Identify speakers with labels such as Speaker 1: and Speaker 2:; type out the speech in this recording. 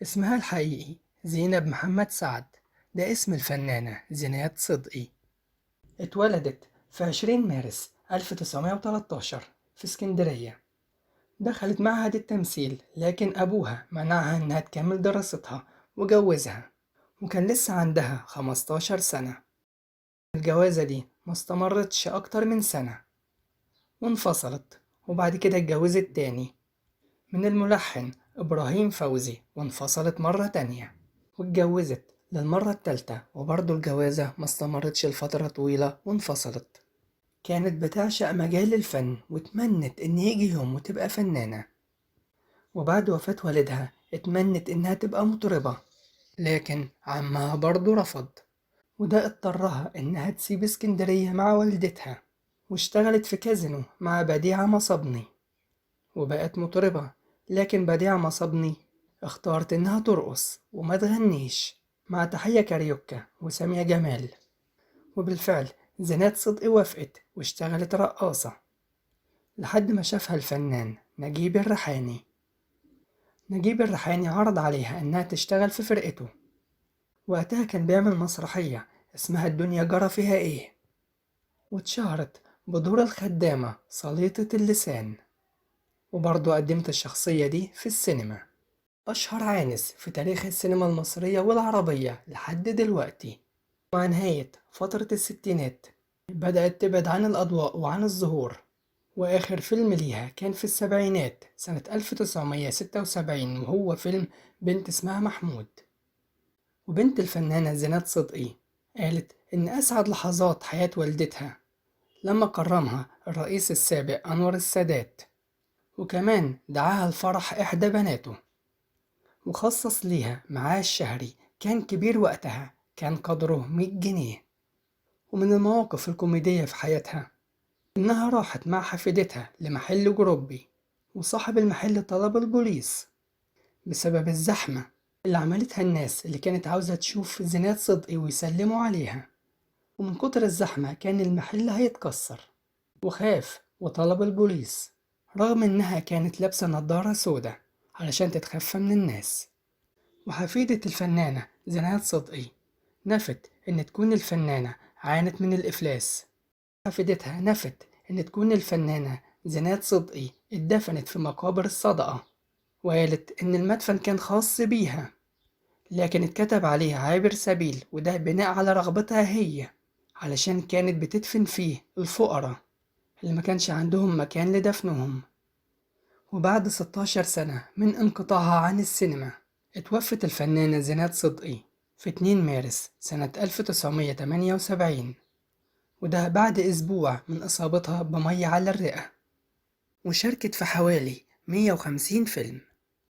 Speaker 1: اسمها الحقيقي زينب محمد سعد. ده اسم الفنانة زينات صدقي. اتولدت في 20 مارس 1913 في اسكندرية. دخلت معهد التمثيل لكن أبوها منعها إنها تكمل دراستها وجوزها، وكان لسه عندها 15 سنة. الجوازة دي ما استمرتش أكتر من سنة وانفصلت، وبعد كده اتجوزت تاني من الملحن إبراهيم فوزي، وانفصلت مرة تانية واتجوزت للمرة التالتة، وبرضه الجوازة ما استمرتش لفترة طويلة وانفصلت. كانت بتعشق مجال الفن وتمنت إن يجي يوم وتبقى فنانة، وبعد وفاة والدها اتمنت إنها تبقى مطربة، لكن عمها برضه رفض، وده اضطرها إنها تسيب اسكندرية مع والدتها، واشتغلت في كازينو مع بديعة مصبني وبقت مطربة. لكن بديعة مصبني اختارت إنها ترقص وما تغنيش مع تحية كاريوكا وسامية جمال، وبالفعل زينات صدقي وافقت واشتغلت رقاصة لحد ما شافها الفنان نجيب الريحاني. نجيب الريحاني عرض عليها إنها تشتغل في فرقته. وقتها كان بيعمل مسرحية اسمها الدنيا جرى فيها إيه، واتشهرت بدور الخدامة سليطة اللسان، وبرضه قدمت الشخصية دي في السينما. أشهر عانس في تاريخ السينما المصرية والعربية لحد دلوقتي. مع نهاية فترة الستينات بدأت تبعد عن الأضواء وعن الظهور، وآخر فيلم ليها كان في السبعينات سنة 1976، وهو فيلم بنت اسمها محمود. وبنت الفنانة زينات صدقي قالت إن أسعد لحظات حياة والدتها لما كرمها الرئيس السابق أنور السادات، وكمان دعاها لفرح إحدى بناته، وخصص ليها معاش شهري كان كبير وقتها، كان قدره 100 جنيه. ومن المواقف الكوميدية في حياتها إنها راحت مع حفيدتها لمحل جروبي، وصاحب المحل طلب البوليس بسبب الزحمة اللي عملتها الناس اللي كانت عاوزة تشوف زينات صدقي ويسلموا عليها. ومن كتر الزحمة كان المحل هيتكسر، وخاف وطلب البوليس، رغم إنها كانت لابسة نضارة سودا علشان تتخفى من الناس. وحفيدة الفنانة زينات صدقي نفت إن تكون الفنانة عانت من الإفلاس. حفيدتها نفت إن تكون الفنانة زينات صدقي اتدفنت في مقابر الصدقة، وقالت إن المدفن كان خاص بيها لكن اتكتب عليه عابر سبيل، وده بناء على رغبتها هي، علشان كانت بتدفن فيه الفقراء اللي ما كانش عندهم مكان لدفنهم. وبعد 16 سنة من انقطاعها عن السينما اتوفت الفنانة زينات صدقي في 2 مارس سنة 1978، وده بعد أسبوع من إصابتها بمية على الرئة. وشاركت في حوالي 150 فيلم.